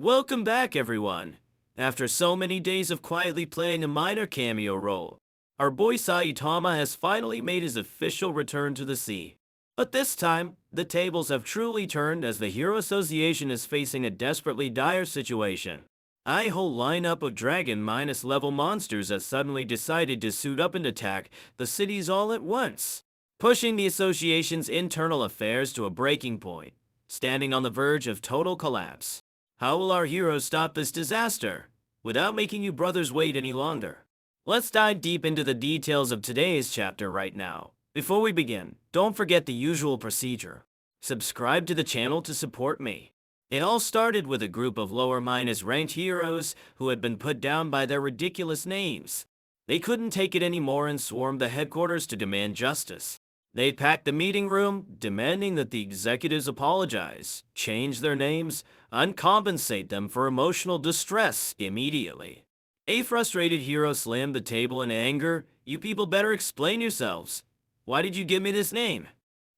Welcome back, everyone. After so many days of quietly playing a minor cameo role, our boy Saitama has finally made his official return to the sea. But this time, the tables have truly turned as the Hero Association is facing a desperately dire situation. A whole lineup of dragon minus level monsters has suddenly decided to suit up and attack the cities all at once, pushing the association's internal affairs to a breaking point, standing on the verge of total collapse. How will our heroes stop this disaster without making you brothers wait any longer? Let's dive deep into the details of today's chapter right now. Before we begin, don't forget the usual procedure. Subscribe to the channel to support me. It all started with a group of lower minus ranked heroes who had been put down by their ridiculous names. They couldn't take it anymore and swarmed the headquarters to demand justice. They packed the meeting room, demanding that the executives apologize, change their names, and compensate them for emotional distress immediately. A frustrated hero slammed the table in anger. "You people better explain yourselves. Why did you give me this name?"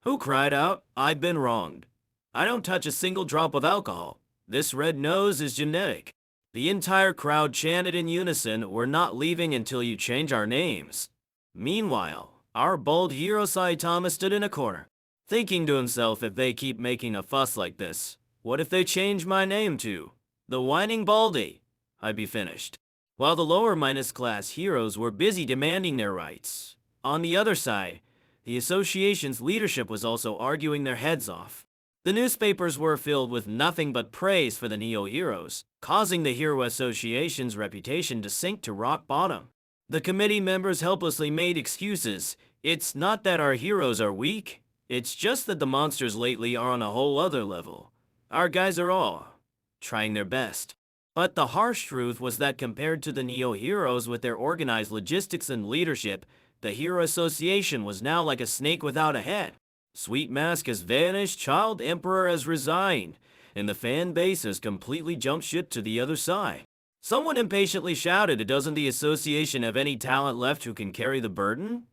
Who cried out, "I've been wronged. I don't touch a single drop of alcohol. This red nose is genetic." The entire crowd chanted in unison, "We're not leaving until you change our names." Meanwhile, our bold hero Saitama stood in a corner, thinking to himself, if they keep making a fuss like this, what if they change my name to the Whining Baldy? I'd be finished. While the lower minus class heroes were busy demanding their rights, on the other side, the association's leadership was also arguing their heads off. The newspapers were filled with nothing but praise for the neo-heroes, causing the Hero Association's reputation to sink to rock bottom. The committee members helplessly made excuses. "It's not that our heroes are weak, it's just that the monsters lately are on a whole other level. Our guys are all trying their best." But the harsh truth was that compared to the neo-heroes with their organized logistics and leadership, the Hero Association was now like a snake without a head. Sweet Mask has vanished, Child Emperor has resigned, and the fan base has completely jumped ship to the other side. Someone impatiently shouted, "Doesn't the association have any talent left who can carry the burden?"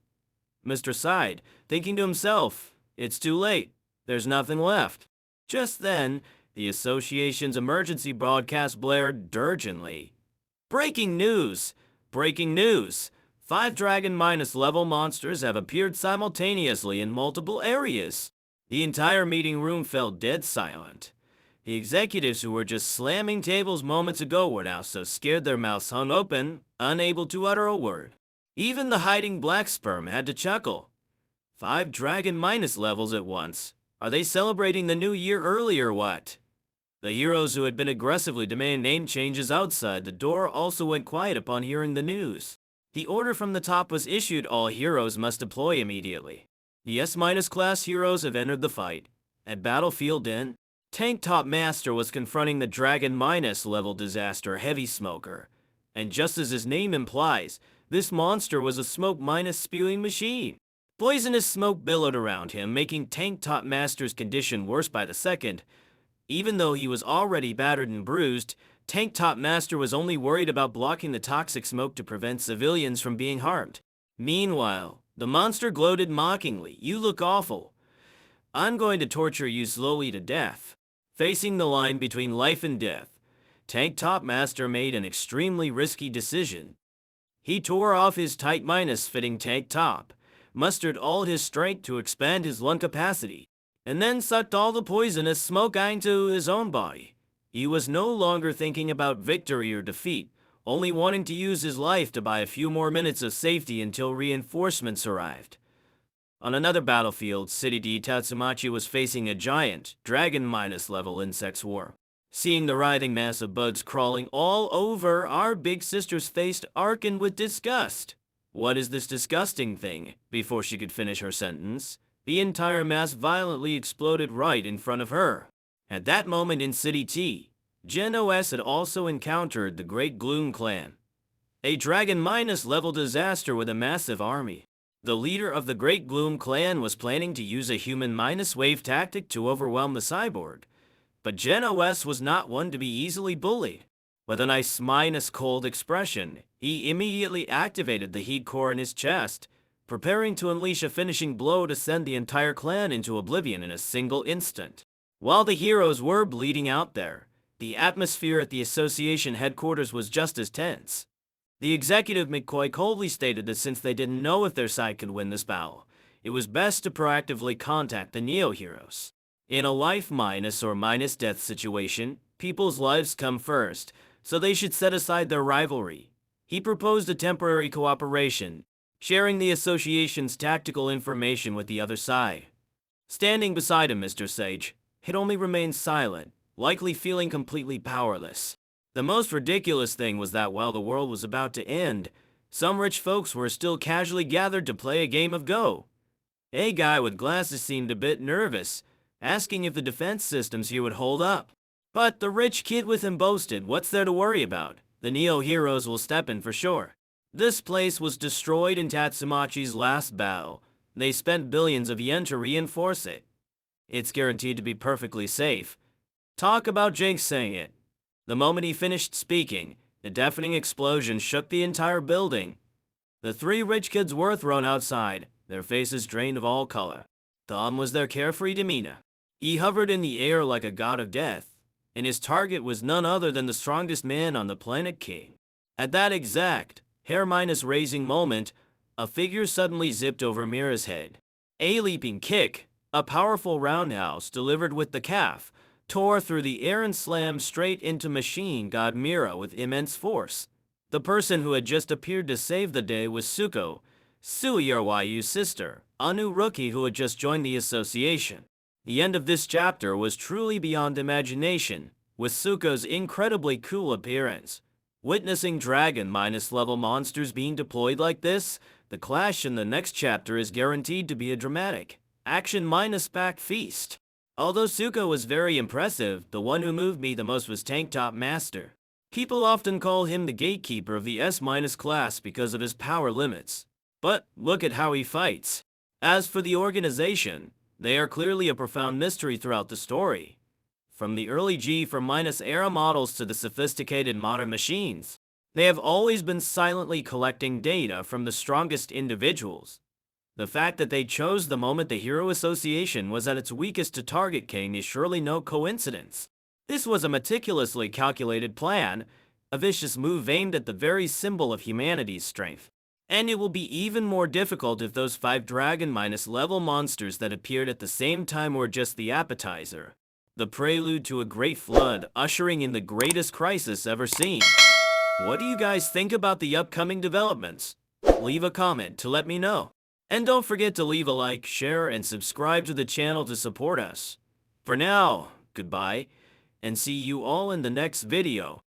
Mr. sighed, thinking to himself, "It's too late. There's nothing left." Just then, the association's emergency broadcast blared urgently. "Breaking news! Breaking news! 5 dragon minus level monsters have appeared simultaneously in multiple areas." The entire meeting room fell dead silent. The executives who were just slamming tables moments ago were now so scared their mouths hung open, unable to utter a word. Even the hiding black sperm had to chuckle. 5 dragon minus levels at once. Are they celebrating the new year early or what? The heroes who had been aggressively demanding name changes outside the door also went quiet upon hearing the news. The order from the top was issued: all heroes must deploy immediately. The S- class heroes have entered the fight. At Battlefield N, Tank Top Master was confronting the Dragon minus level disaster Heavy Smoker. And just as his name implies, this monster was a smoke minus spewing machine. Poisonous smoke billowed around him, making Tank Top Master's condition worse by the second. Even though he was already battered and bruised, Tank Top Master was only worried about blocking the toxic smoke to prevent civilians from being harmed. Meanwhile, the monster gloated mockingly, "You look awful. I'm going to torture you slowly to death." Facing the line between life and death, Tank Top Master made an extremely risky decision. He tore off his tight minus-fitting tank top, mustered all his strength to expand his lung capacity, and then sucked all the poisonous smoke into his own body. He was no longer thinking about victory or defeat, only wanting to use his life to buy a few more minutes of safety until reinforcements arrived. On another battlefield, City D Tatsumachi was facing a giant, dragon minus level insect swarm. Seeing the writhing mass of bugs crawling all over, our big sister's face darkened with disgust. "What is this disgusting thing?" Before she could finish her sentence, the entire mass violently exploded right in front of her. At that moment in City T, Gen OS had also encountered the Great Gloom Clan, a dragon minus level disaster with a massive army. The leader of the Great Gloom Clan was planning to use a human minus wave tactic to overwhelm the cyborg, but Gen OS was not one to be easily bullied. With a nice minus cold expression, he immediately activated the heat core in his chest, preparing to unleash a finishing blow to send the entire clan into oblivion in a single instant. While the heroes were bleeding out there, The atmosphere at the association headquarters was just as tense. The executive McCoy coldly stated that since they didn't know if their side could win this battle, it was best to proactively contact the Neo-Heroes. In a life minus or minus death situation, people's lives come first, so they should set aside their rivalry. He proposed a temporary cooperation, sharing the association's tactical information with the other side. Standing beside him, Mr. Sage had only remained silent, likely feeling completely powerless. The most ridiculous thing was that while the world was about to end, some rich folks were still casually gathered to play a game of Go. A guy with glasses seemed a bit nervous, asking if the defense systems here would hold up. But the rich kid with him boasted, "What's there to worry about? The Neo-Heroes will step in for sure." This place was destroyed in Tatsumachi's last battle. They spent billions of yen to reinforce it. It's guaranteed to be perfectly safe. Talk about jinxing it. The moment he finished speaking, a deafening explosion shook the entire building. The three rich kids were thrown outside, their faces drained of all color. Gone was their carefree demeanor. He hovered in the air like a god of death, and his target was none other than the strongest man on the planet King. At that exact, hair-minus-raising moment, a figure suddenly zipped over Mira's head. A leaping kick, a powerful roundhouse delivered with the calf, tore through the air and slammed straight into Machine God Mira with immense force. The person who had just appeared to save the day was Suko, Suiyoryu's sister, a new rookie who had just joined the association. The end of this chapter was truly beyond imagination, with Suko's incredibly cool appearance. Witnessing dragon-minus-level monsters being deployed like this, the clash in the next chapter is guaranteed to be a dramatic, action-minus-packed feast. Although Suko was very impressive, the one who moved me the most was Tank Top Master. People often call him the gatekeeper of the S- class because of his power limits. But look at how he fights. As for the organization, they are clearly a profound mystery throughout the story. From the early G4- models to the sophisticated modern machines, they have always been silently collecting data from the strongest individuals. The fact that they chose the moment the Hero Association was at its weakest to target King is surely no coincidence. This was a meticulously calculated plan, a vicious move aimed at the very symbol of humanity's strength. And it will be even more difficult if those 5 dragon-level monsters that appeared at the same time were just the appetizer, the prelude to a great flood ushering in the greatest crisis ever seen. What do you guys think about the upcoming developments? Leave a comment to let me know. And don't forget to leave a like, share, and subscribe to the channel to support us. For now, goodbye, and see you all in the next video.